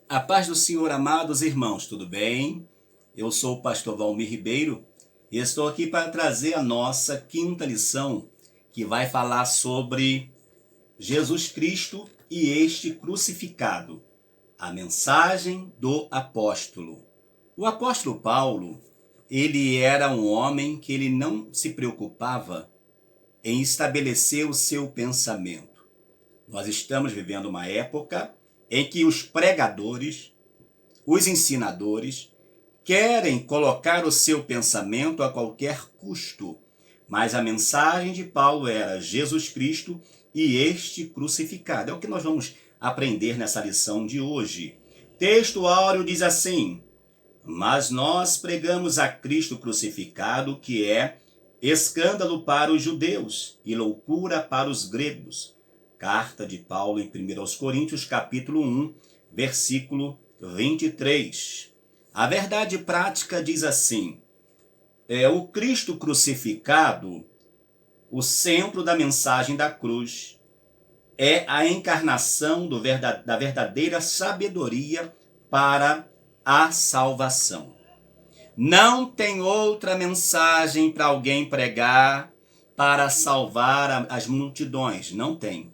A paz do Senhor, amados irmãos, tudo bem? Eu sou o pastor Valmir Ribeiro e estou aqui para trazer a nossa quinta lição, que vai falar sobre Jesus Cristo e este crucificado. A mensagem do apóstolo. O apóstolo Paulo, ele era um homem que ele não se preocupava em estabelecer o seu pensamento. Nós estamos vivendo uma época em que os pregadores, os ensinadores, querem colocar o seu pensamento a qualquer custo, mas a mensagem de Paulo era Jesus Cristo e este crucificado. É o que nós vamos aprender nessa lição de hoje. Texto áureo diz assim: mas nós pregamos a Cristo crucificado, que é escândalo para os judeus e loucura para os gregos. Carta de Paulo em 1 Coríntios, capítulo 1, versículo 23. A verdade prática diz assim: o Cristo crucificado, o centro da mensagem da cruz, é a encarnação da verdadeira sabedoria para a salvação. Não tem outra mensagem para alguém pregar para salvar as multidões. Não tem.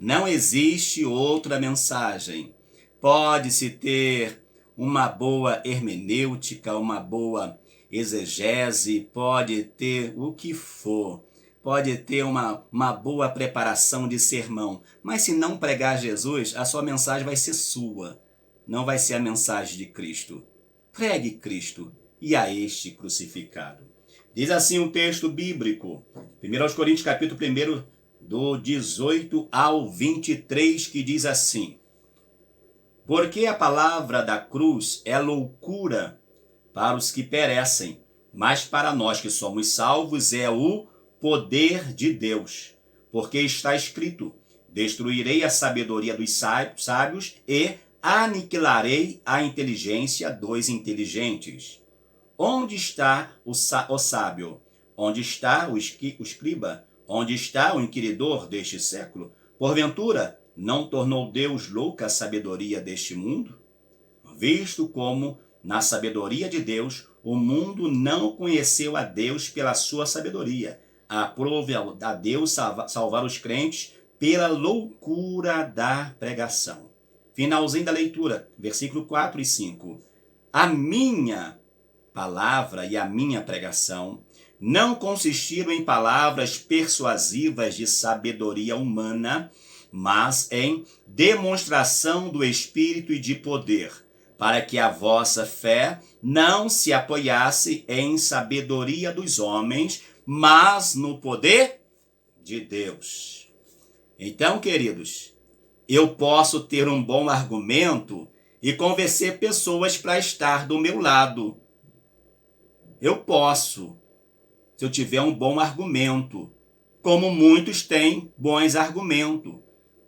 Não existe outra mensagem. Pode-se ter uma boa hermenêutica, uma boa exegese, pode ter o que for, pode ter uma boa preparação de sermão, mas se não pregar Jesus, a sua mensagem vai ser sua, não vai ser a mensagem de Cristo. Pregue Cristo e a este crucificado. Diz assim um texto bíblico, 1 Coríntios capítulo 1, do 18 ao 23, que diz assim: porque a palavra da cruz é loucura para os que perecem, mas para nós que somos salvos é o poder de Deus. Porque está escrito: destruirei a sabedoria dos sábios e aniquilarei a inteligência dos inteligentes. Onde está o sábio? Onde está o escriba? Onde está o inquiridor deste século? Porventura, não tornou Deus louca a sabedoria deste mundo? Visto como, na sabedoria de Deus, o mundo não conheceu a Deus pela sua sabedoria. Aprove a Deus salvar os crentes pela loucura da pregação. Finalzinho da leitura, versículo 4 e 5. A minha palavra e a minha pregação não consistiram em palavras persuasivas de sabedoria humana, mas em demonstração do Espírito e de poder, para que a vossa fé não se apoiasse em sabedoria dos homens, mas no poder de Deus. Então, queridos, eu posso ter um bom argumento e convencer pessoas para estar do meu lado. Eu posso, se eu tiver um bom argumento, como muitos têm bons argumentos.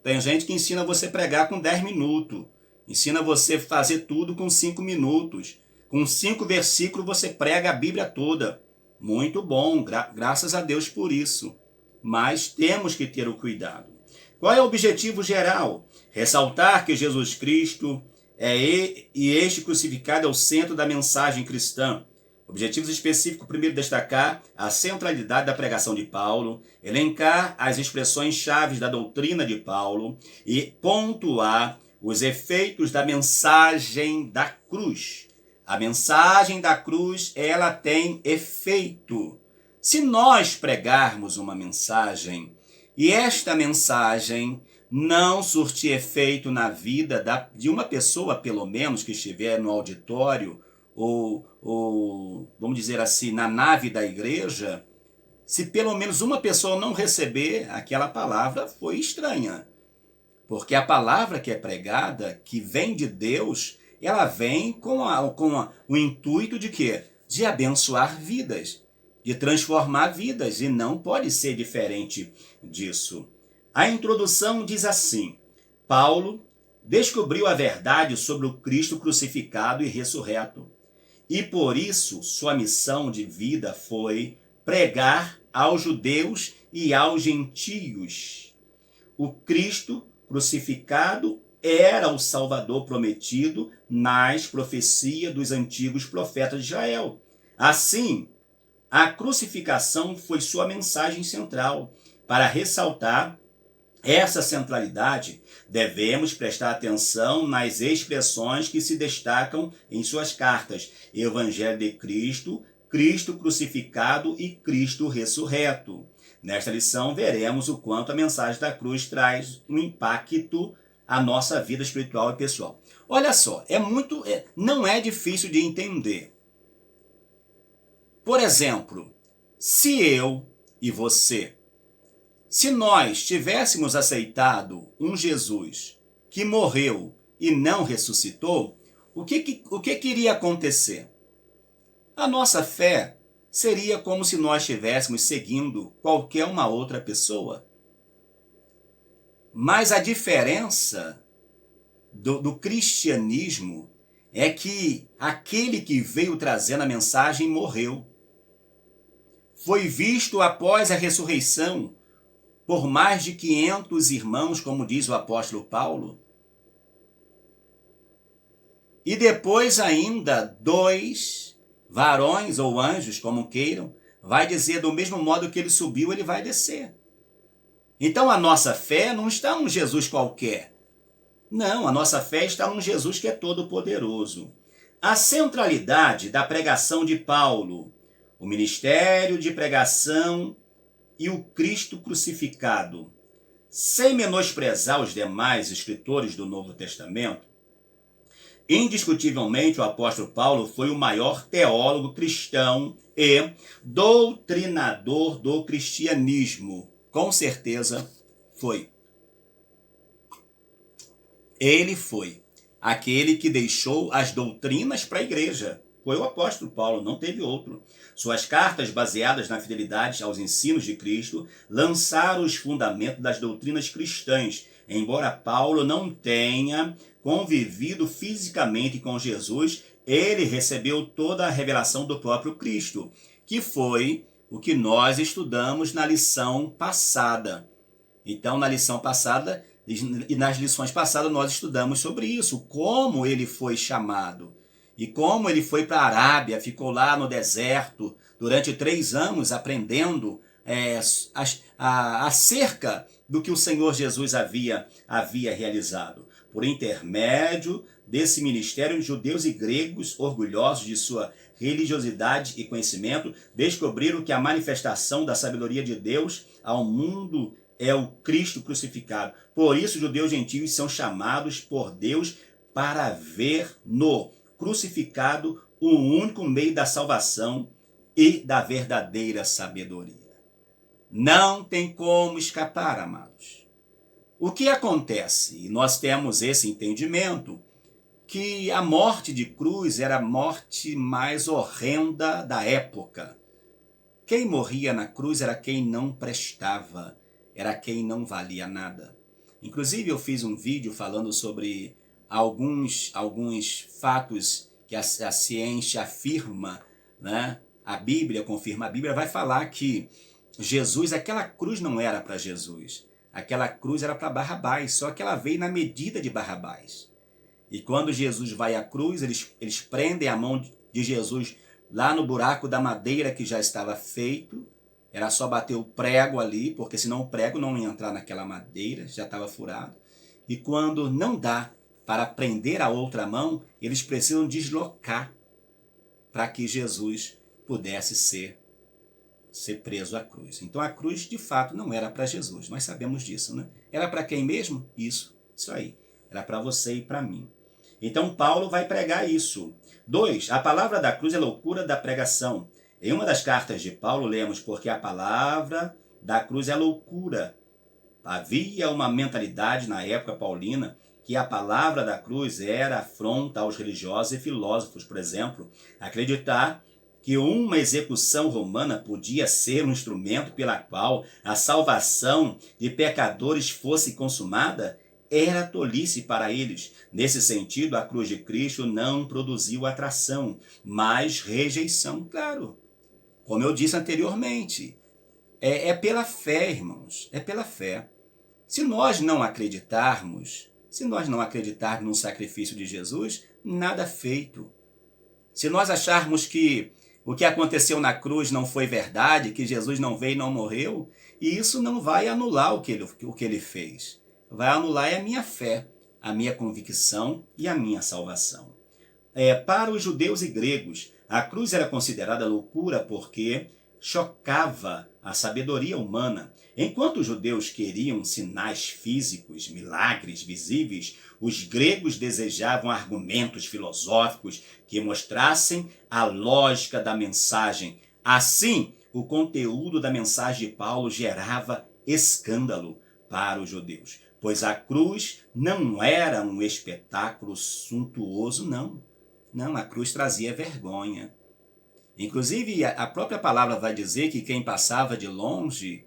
Tem gente que ensina você a pregar com 10 minutos, ensina você a fazer tudo com 5 minutos. Com 5 versículos você prega a Bíblia toda. Muito bom, graças a Deus por isso. Mas temos que ter o cuidado. Qual é o objetivo geral? Ressaltar que Jesus Cristo e este crucificado é o centro da mensagem cristã. Objetivos específicos: primeiro, destacar a centralidade da pregação de Paulo, elencar as expressões-chave da doutrina de Paulo e pontuar os efeitos da mensagem da cruz. A mensagem da cruz, ela tem efeito. Se nós pregarmos uma mensagem e esta mensagem não surtir efeito na vida de uma pessoa, pelo menos, que estiver no auditório, ou, vamos dizer assim, na nave da igreja, se pelo menos uma pessoa não receber, aquela palavra foi estranha. Porque a palavra que é pregada, que vem de Deus, ela vem com o intuito de quê? De abençoar vidas, de transformar vidas, e não pode ser diferente disso. A introdução diz assim: Paulo descobriu a verdade sobre o Cristo crucificado e ressurreto. E por isso sua missão de vida foi pregar aos judeus e aos gentios o Cristo crucificado era o Salvador prometido nas profecias dos antigos profetas de Israel. Assim, a crucificação foi sua mensagem central. Para ressaltar essa centralidade, devemos prestar atenção nas expressões que se destacam em suas cartas: Evangelho de Cristo, Cristo crucificado e Cristo ressurreto. Nesta lição, veremos o quanto a mensagem da cruz traz um impacto à nossa vida espiritual e pessoal. Olha só, não é difícil de entender. Por exemplo, se eu e você, se nós tivéssemos aceitado um Jesus que morreu e não ressuscitou, o que iria acontecer? A nossa fé seria como se nós estivéssemos seguindo qualquer uma outra pessoa. Mas a diferença do cristianismo é que aquele que veio trazendo a mensagem morreu. Foi visto após a ressurreição por mais de 500 irmãos, como diz o apóstolo Paulo. E depois ainda 2 varões ou anjos, como queiram, vai dizer do mesmo modo que ele subiu, ele vai descer. Então a nossa fé não está num Jesus qualquer. Não, a nossa fé está num Jesus que é todo-poderoso. A centralidade da pregação de Paulo, o ministério de pregação e o Cristo crucificado, sem menosprezar os demais escritores do Novo Testamento, indiscutivelmente o apóstolo Paulo foi o maior teólogo cristão e doutrinador do cristianismo. Com certeza foi. Ele foi aquele que deixou as doutrinas para a igreja. Foi o apóstolo Paulo, não teve outro. Suas cartas, baseadas na fidelidade aos ensinos de Cristo, lançaram os fundamentos das doutrinas cristãs. Embora Paulo não tenha convivido fisicamente com Jesus, ele recebeu toda a revelação do próprio Cristo, que foi o que nós estudamos na lição passada. Então, na lição passada e nas lições passadas, nós estudamos sobre isso, como ele foi chamado. E como ele foi para a Arábia, ficou lá no deserto durante 3 anos aprendendo acerca do que o Senhor Jesus havia realizado. Por intermédio desse ministério, judeus e gregos, orgulhosos de sua religiosidade e conhecimento, descobriram que a manifestação da sabedoria de Deus ao mundo é o Cristo crucificado. Por isso, judeus e gentios são chamados por Deus para ver no crucificado o único meio da salvação e da verdadeira sabedoria. Não tem como escapar, amados. O que acontece? E nós temos esse entendimento que a morte de cruz era a morte mais horrenda da época. Quem morria na cruz era quem não prestava, era quem não valia nada. Inclusive eu fiz um vídeo falando sobre alguns fatos que a ciência afirma, né? A Bíblia confirma, a Bíblia vai falar que Jesus, aquela cruz não era para Jesus, aquela cruz era para Barrabás, só que ela veio na medida de Barrabás. E quando Jesus vai à cruz, eles prendem a mão de Jesus lá no buraco da madeira que já estava feito, era só bater o prego ali, porque senão o prego não ia entrar naquela madeira, já estava furado. E quando não dá para prender a outra mão, eles precisam deslocar para que Jesus pudesse ser preso à cruz. Então a cruz, de fato, não era para Jesus. Nós sabemos disso, né? Era para quem mesmo? Isso aí. Era para você e para mim. Então Paulo vai pregar isso. 2. A palavra da cruz é loucura da pregação. Em uma das cartas de Paulo, lemos: porque a palavra da cruz é loucura. Havia uma mentalidade na época paulina que a palavra da cruz era afronta aos religiosos e filósofos, por exemplo. Acreditar que uma execução romana podia ser um instrumento pela qual a salvação de pecadores fosse consumada era tolice para eles. Nesse sentido, a cruz de Cristo não produziu atração, mas rejeição, claro. Como eu disse anteriormente, é pela fé, irmãos, é pela fé. Se nós não acreditarmos, Se nós não acreditarmos no sacrifício de Jesus, nada feito. Se nós acharmos que o que aconteceu na cruz não foi verdade, que Jesus não veio e não morreu, e isso não vai anular o que ele fez. Vai anular a minha fé, a minha convicção e a minha salvação. Para os judeus e gregos, a cruz era considerada loucura porque chocava a sabedoria humana. Enquanto os judeus queriam sinais físicos, milagres visíveis, os gregos desejavam argumentos filosóficos que mostrassem a lógica da mensagem. Assim, o conteúdo da mensagem de Paulo gerava escândalo para os judeus, pois a cruz não era um espetáculo suntuoso, não. Não, a cruz trazia vergonha. Inclusive, a própria palavra vai dizer que quem passava de longe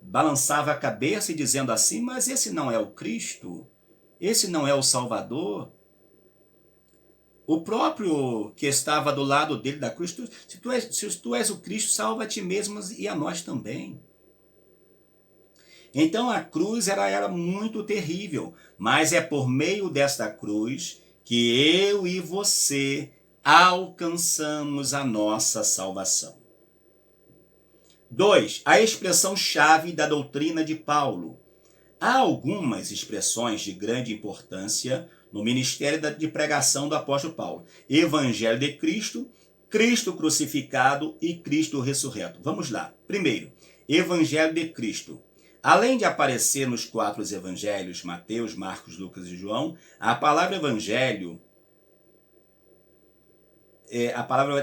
balançava a cabeça e dizendo assim, mas esse não é o Cristo? Esse não é o Salvador? O próprio que estava do lado dele da cruz, se tu és o Cristo, salva a ti mesmo e a nós também. Então a cruz era muito terrível, mas é por meio desta cruz que eu e você alcançamos a nossa salvação. 2. A expressão-chave da doutrina de Paulo. Há algumas expressões de grande importância no ministério de pregação do apóstolo Paulo. Evangelho de Cristo, Cristo crucificado e Cristo ressurreto. Vamos lá. Primeiro, Evangelho de Cristo. Além de aparecer nos 4 evangelhos, Mateus, Marcos, Lucas e João, a palavra evangelho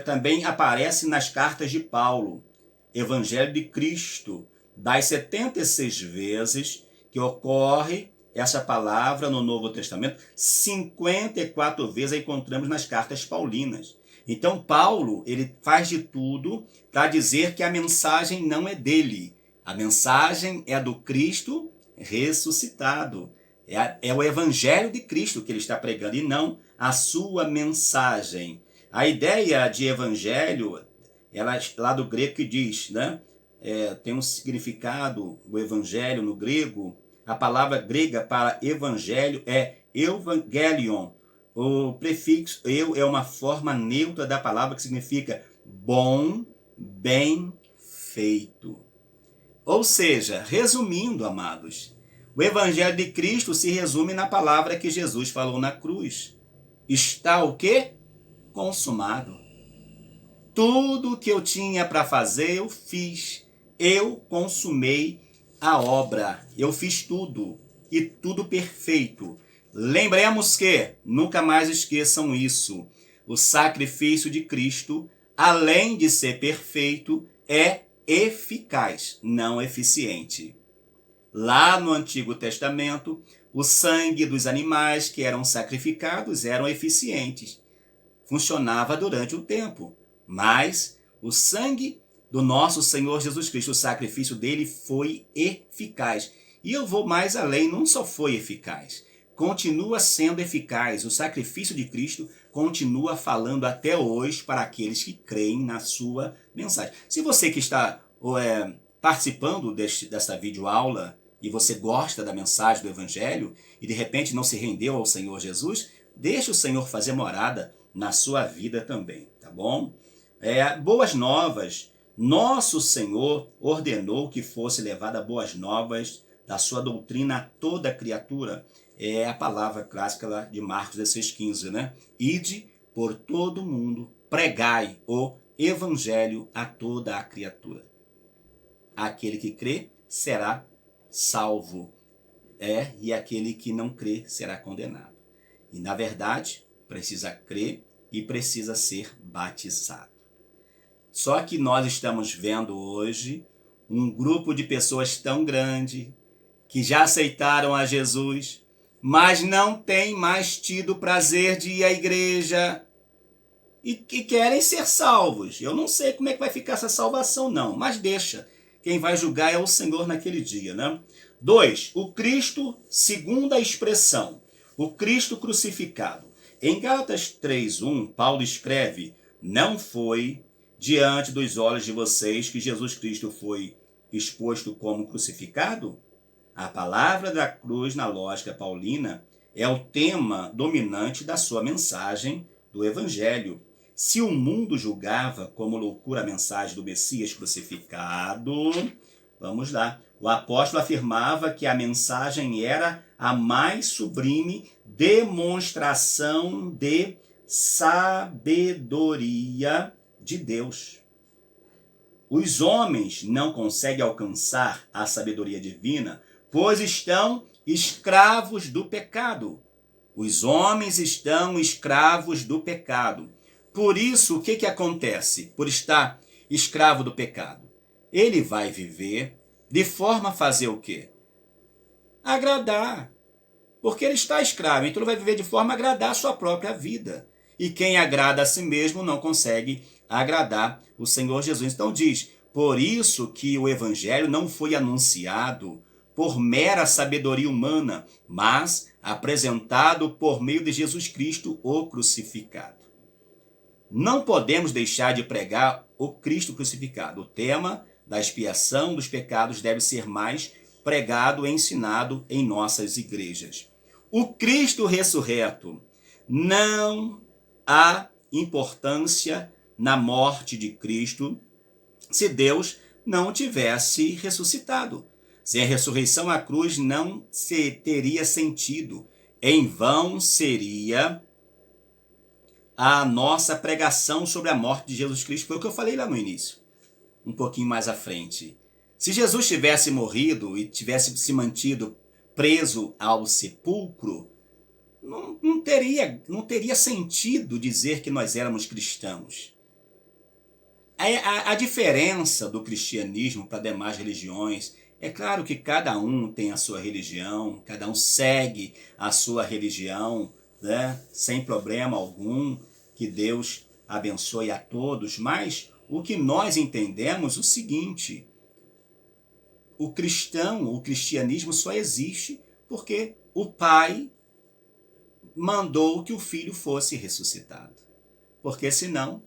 também aparece nas cartas de Paulo. Evangelho de Cristo. Das 76 vezes que ocorre essa palavra no Novo Testamento, 54 vezes a encontramos nas cartas paulinas. Então Paulo, ele faz de tudo para dizer que a mensagem não é dele. A mensagem é do Cristo ressuscitado. É o Evangelho de Cristo que ele está pregando e não a sua mensagem. A ideia de evangelho, ela lá do grego que diz, né? Tem um significado, o evangelho no grego, a palavra grega para evangelho é evangelion. O prefixo eu é uma forma neutra da palavra que significa bom, bem feito. Ou seja, resumindo, amados, o Evangelho de Cristo se resume na palavra que Jesus falou na cruz. Está o quê? Consumado. Tudo que eu tinha para fazer, eu fiz. Eu consumei a obra. Eu fiz tudo. E tudo perfeito. Lembremos que, nunca mais esqueçam isso, o sacrifício de Cristo, além de ser perfeito, é eficaz, não eficiente. Lá no Antigo Testamento, o sangue dos animais que eram sacrificados eram eficientes. Funcionava durante o tempo. Mas o sangue do nosso Senhor Jesus Cristo, o sacrifício dele foi eficaz. E eu vou mais além, não só foi eficaz, continua sendo eficaz. O sacrifício de Cristo continua falando até hoje para aqueles que creem na sua mensagem. Se você que está participando desta videoaula e você gosta da mensagem do Evangelho e de repente não se rendeu ao Senhor Jesus, deixe o Senhor fazer morada na sua vida também, tá bom? Boas novas. Nosso Senhor ordenou que fosse levada boas novas da sua doutrina a toda criatura. É a palavra clássica lá de Marcos 16,15, né? Ide por todo mundo, pregai o evangelho a toda a criatura. Aquele que crê será salvo. E aquele que não crê será condenado. E na verdade, precisa crer e precisa ser batizado. Só que nós estamos vendo hoje um grupo de pessoas tão grande que já aceitaram a Jesus, mas não tem mais tido prazer de ir à igreja e que querem ser salvos. Eu não sei como é que vai ficar essa salvação não, mas deixa. Quem vai julgar é o Senhor naquele dia, né? 2. O Cristo, segunda expressão, o Cristo crucificado. Em Gálatas 3:1, Paulo escreve: não foi diante dos olhos de vocês que Jesus Cristo foi exposto como crucificado? A palavra da cruz na lógica paulina é o tema dominante da sua mensagem do Evangelho. Se o mundo julgava como loucura a mensagem do Messias crucificado, vamos lá, o apóstolo afirmava que a mensagem era a mais sublime demonstração de sabedoria de Deus. Os homens não conseguem alcançar a sabedoria divina, pois estão escravos do pecado. Os homens estão escravos do pecado. Por isso, o que acontece? Por estar escravo do pecado, ele vai viver de forma a fazer o quê? Agradar. Porque ele está escravo, então ele vai viver de forma a agradar a sua própria vida. E quem agrada a si mesmo não consegue agradar o Senhor Jesus. Então diz, por isso que o Evangelho não foi anunciado por mera sabedoria humana, mas apresentado por meio de Jesus Cristo, o crucificado. Não podemos deixar de pregar o Cristo crucificado. O tema da expiação dos pecados deve ser mais pregado e ensinado em nossas igrejas. O Cristo ressurreto, não há importância na morte de Cristo se Deus não tivesse ressuscitado. Sem a ressurreição, a cruz não teria sentido. Em vão seria a nossa pregação sobre a morte de Jesus Cristo. Foi o que eu falei lá no início, um pouquinho mais à frente. Se Jesus tivesse morrido e tivesse se mantido preso ao sepulcro, não teria sentido dizer que nós éramos cristãos. A diferença do cristianismo para demais religiões, é claro que cada um tem a sua religião, cada um segue a sua religião, né, sem problema algum, que Deus abençoe a todos, mas o que nós entendemos é o seguinte: o cristianismo só existe porque o Pai mandou que o Filho fosse ressuscitado. Porque senão,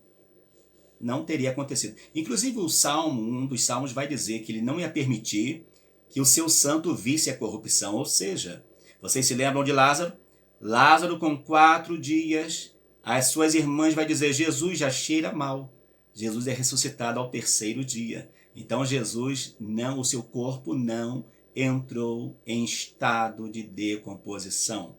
não teria acontecido. Inclusive um dos salmos vai dizer que ele não ia permitir que o seu santo visse a corrupção. Ou seja, vocês se lembram de Lázaro? Lázaro com 4 dias, as suas irmãs vai dizer, Jesus já cheira mal. Jesus é ressuscitado ao 3º dia. Então Jesus o seu corpo não entrou em estado de decomposição.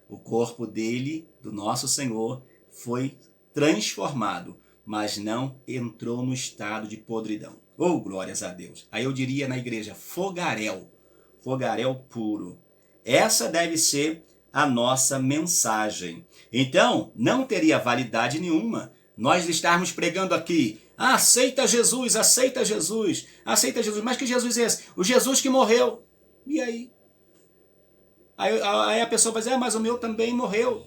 O corpo dele, do nosso Senhor, foi transformado, mas não entrou no estado de podridão. Oh, glórias a Deus! Aí eu diria na igreja, fogaréu puro. Essa deve ser a nossa mensagem. Então, não teria validade nenhuma nós estarmos pregando aqui, aceita Jesus, aceita Jesus, aceita Jesus. Mas que Jesus é esse? O Jesus que morreu. E aí? Aí a pessoa vai dizer, mas o meu também morreu.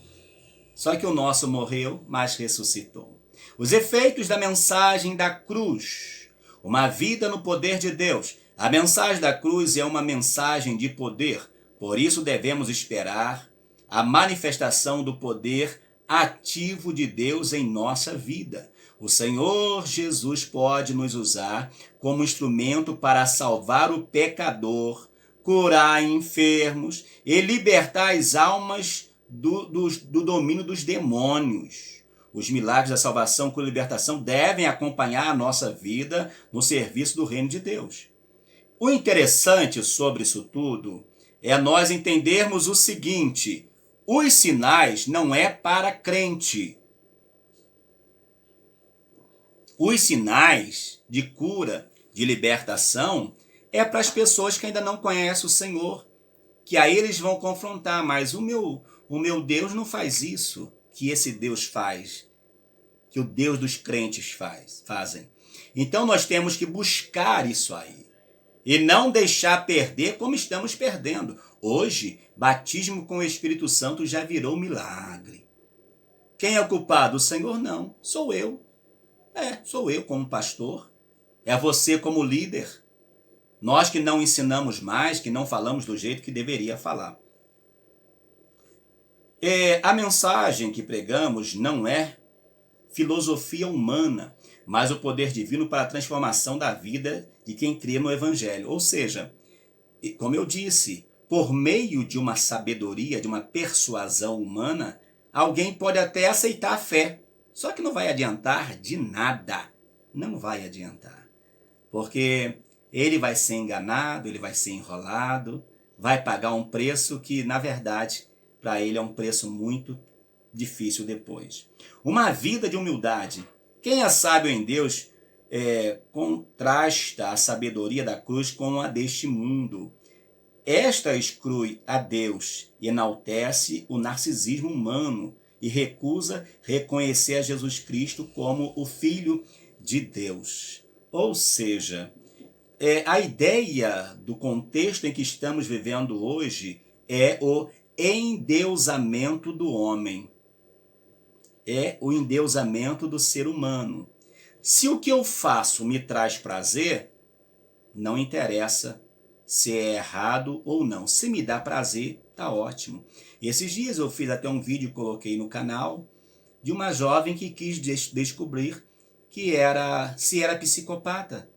Só que o nosso morreu, mas ressuscitou. Os efeitos da mensagem da cruz. Uma vida no poder de Deus. A mensagem da cruz é uma mensagem de poder. Por isso devemos esperar a manifestação do poder ativo de Deus em nossa vida. O Senhor Jesus pode nos usar como instrumento para salvar o pecador, curar enfermos e libertar as almas do domínio dos demônios. Os milagres da salvação com libertação devem acompanhar a nossa vida no serviço do reino de Deus. O interessante sobre isso tudo é nós entendermos o seguinte: os sinais não é para crente. Os sinais de cura, de libertação, é para as pessoas que ainda não conhecem o Senhor, que aí eles vão confrontar, mas o meu Deus não faz isso que esse Deus faz, que o Deus dos crentes fazem. Então nós temos que buscar isso aí e não deixar perder como estamos perdendo. Hoje, batismo com o Espírito Santo já virou milagre. Quem é o culpado? O Senhor não, sou eu. Sou eu como pastor. É você como líder. Nós que não ensinamos mais, que não falamos do jeito que deveria falar. A mensagem que pregamos não é filosofia humana, mas o poder divino para a transformação da vida de quem crê no Evangelho. Ou seja, como eu disse, por meio de uma sabedoria, de uma persuasão humana, alguém pode até aceitar a fé. Só que não vai adiantar de nada. Não vai adiantar. Porque ele vai ser enganado, ele vai ser enrolado, vai pagar um preço que, na verdade, para ele é um preço muito difícil depois. Uma vida de humildade. Quem é sábio em Deus contrasta a sabedoria da cruz com a deste mundo. Esta exclui a Deus e enaltece o narcisismo humano e recusa reconhecer a Jesus Cristo como o Filho de Deus. Ou seja, a ideia do contexto em que estamos vivendo hoje é o endeusamento do homem. É o endeusamento do ser humano. Se o que eu faço me traz prazer, não interessa se é errado ou não. Se me dá prazer, tá ótimo. Esses dias eu fiz até um vídeo e coloquei no canal de uma jovem que quis descobrir se era psicopata.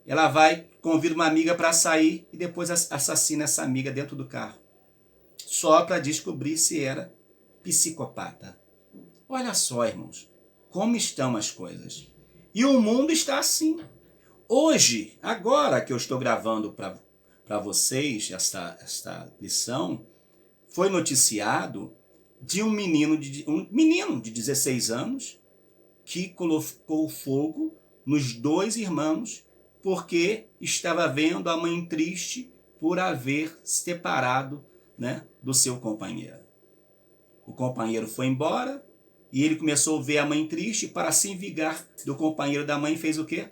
Ela vai, convida uma amiga para sair e depois assassina essa amiga dentro do carro. Só para descobrir se era psicopata. Olha só, irmãos, como estão as coisas. E o mundo está assim. Hoje, agora que eu estou gravando para vocês esta lição, foi noticiado de um menino de 16 anos que colocou fogo nos 2 irmãos porque estava vendo a mãe triste por haver se separado, né, do seu companheiro. O companheiro foi embora e ele começou a ver a mãe triste. Para se vingar do companheiro da mãe, fez o quê?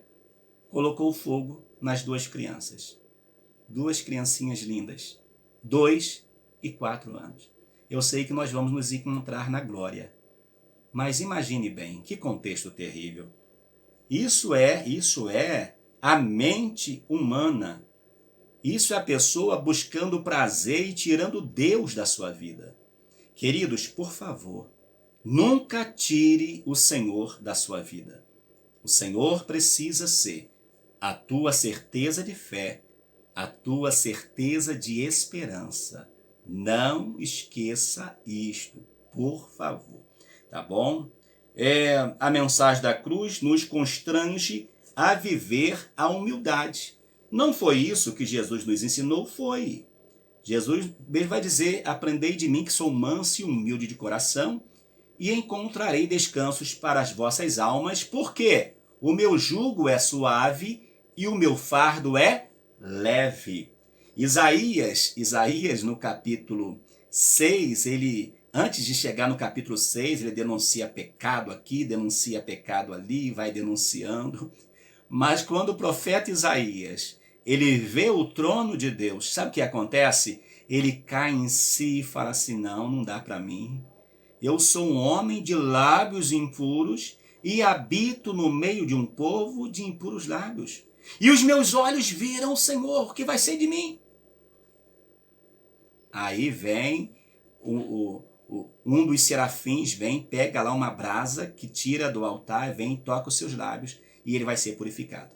Colocou fogo nas 2 crianças. 2 criancinhas lindas, 2 e 4 anos. Eu sei que nós vamos nos encontrar na glória. Mas imagine bem, que contexto terrível. Isso é a mente humana. Isso é a pessoa buscando prazer e tirando Deus da sua vida. Queridos, por favor, nunca tire o Senhor da sua vida. O Senhor precisa ser a tua certeza de fé, a tua certeza de esperança. Não esqueça isto, por favor. Tá bom? A mensagem da cruz nos constrange a viver a humildade. Não foi isso que Jesus nos ensinou? Foi. Jesus mesmo vai dizer: aprendei de mim que sou manso e humilde de coração, e encontrarei descansos para as vossas almas, porque o meu jugo é suave e o meu fardo é leve. Isaías no capítulo 6, antes de chegar no capítulo 6, ele denuncia pecado aqui, denuncia pecado ali, vai denunciando. Mas quando o profeta Isaías, ele vê o trono de Deus, sabe o que acontece? Ele cai em si e fala assim: não dá para mim. Eu sou um homem de lábios impuros e habito no meio de um povo de impuros lábios. E os meus olhos viram o Senhor, o que vai ser de mim? Aí vem um dos serafins, pega lá uma brasa que tira do altar, vem e toca os seus lábios e ele vai ser purificado.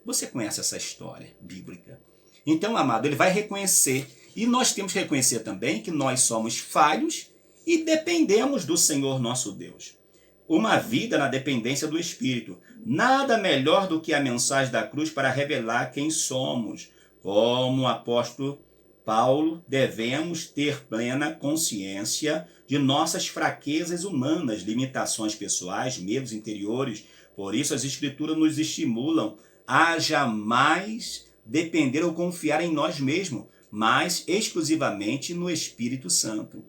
Você conhece essa história bíblica. Então, amado, ele vai reconhecer, e nós temos que reconhecer também que nós somos falhos e dependemos do Senhor nosso Deus. Uma vida na dependência do Espírito. Nada melhor do que a mensagem da cruz para revelar quem somos. Como o apóstolo Paulo, devemos ter plena consciência de nossas fraquezas humanas, limitações pessoais, medos interiores. Por isso as Escrituras nos estimulam a jamais depender ou confiar em nós mesmos, mas exclusivamente no Espírito Santo.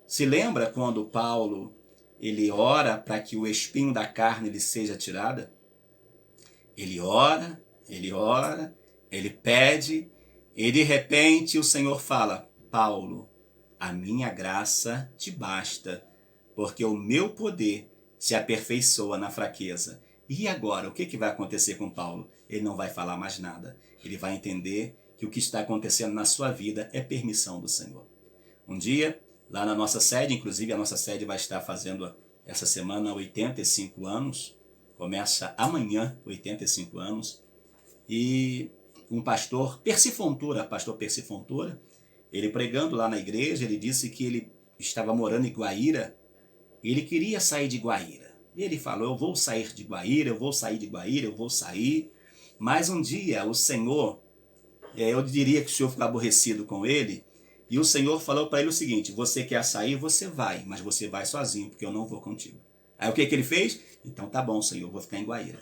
Se lembra quando Paulo ele ora para que o espinho da carne lhe seja tirada? Ele ora, ele pede, e de repente o Senhor fala: Paulo, a minha graça te basta, porque o meu poder se aperfeiçoa na fraqueza. E agora, o que vai acontecer com Paulo? Ele não vai falar mais nada. Ele vai entender que o que está acontecendo na sua vida é permissão do Senhor. Um dia, lá na nossa sede, inclusive a nossa sede vai estar fazendo essa semana 85 anos, começa amanhã 85 anos, e um pastor Percy Fontoura, ele pregando lá na igreja, ele disse que ele estava morando em Guaíra, e ele queria sair de Guaíra. Ele falou, eu vou sair de Guaíra, eu vou sair de Guaíra, eu vou sair. Mas um dia o Senhor, eu diria que o Senhor ficou aborrecido com ele, e o Senhor falou para ele o seguinte, você quer sair, você vai, mas você vai sozinho, porque eu não vou contigo. Aí o que ele fez? Então tá bom, Senhor, eu vou ficar em Guaíra.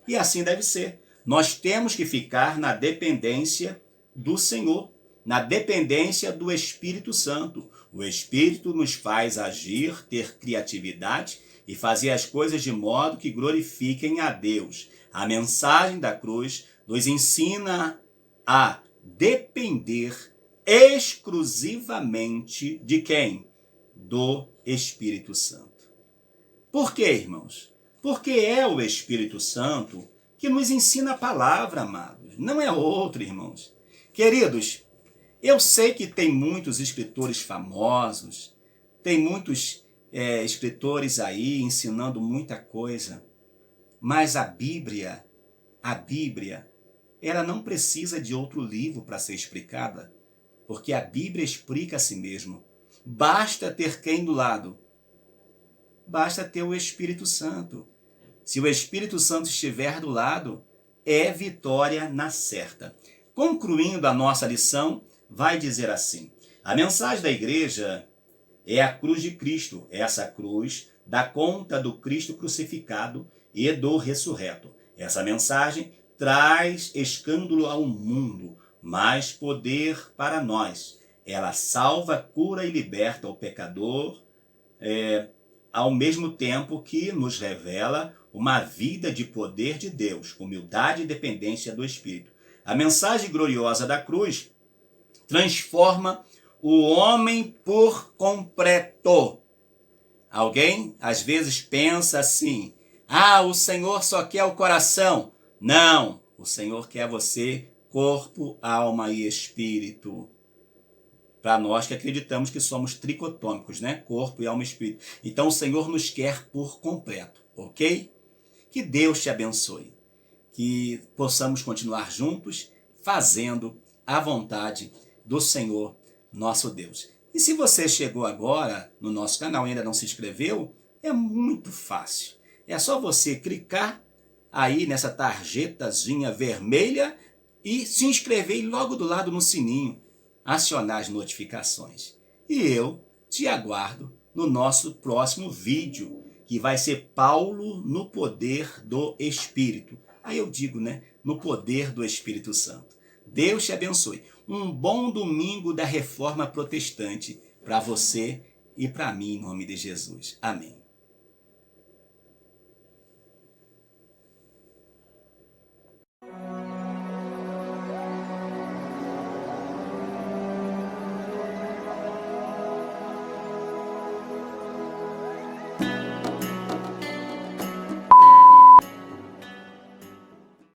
E assim deve ser. Nós temos que ficar na dependência do Senhor, na dependência do Espírito Santo. O Espírito nos faz agir, ter criatividade e fazer as coisas de modo que glorifiquem a Deus. A mensagem da cruz nos ensina a depender exclusivamente de quem? Do Espírito Santo. Por quê, irmãos? Porque é o Espírito Santo que nos ensina a palavra, amados. Não é outro, irmãos. Queridos, eu sei que tem muitos escritores famosos, tem muitos escritores aí ensinando muita coisa, mas a Bíblia, ela não precisa de outro livro para ser explicada, porque a Bíblia explica a si mesmo. Basta ter quem do lado? Basta ter o Espírito Santo. Se o Espírito Santo estiver do lado, é vitória na certa. Concluindo a nossa lição, vai dizer assim, a mensagem da igreja é a cruz de Cristo. Essa cruz dá conta do Cristo crucificado e do ressurreto. Essa mensagem traz escândalo ao mundo, mas poder para nós. Ela salva, cura e liberta o pecador, ao mesmo tempo que nos revela uma vida de poder de Deus, humildade e dependência do Espírito. A mensagem gloriosa da cruz transforma o homem por completo. Alguém às vezes pensa assim, o Senhor só quer o coração. Não, o Senhor quer você, corpo, alma e espírito. Para nós que acreditamos que somos tricotômicos, né? Corpo e alma e espírito. Então o Senhor nos quer por completo, ok? Que Deus te abençoe. Que possamos continuar juntos, fazendo a vontade do Senhor, nosso Deus. E se você chegou agora no nosso canal e ainda não se inscreveu, é muito fácil. É só você clicar aí nessa tarjetazinha vermelha e se inscrever e logo do lado no sininho, acionar as notificações. E eu te aguardo no nosso próximo vídeo, que vai ser Paulo no poder do Espírito. Aí eu digo, né? No poder do Espírito Santo. Deus te abençoe. Um bom domingo da Reforma Protestante para você e para mim, em nome de Jesus. Amém.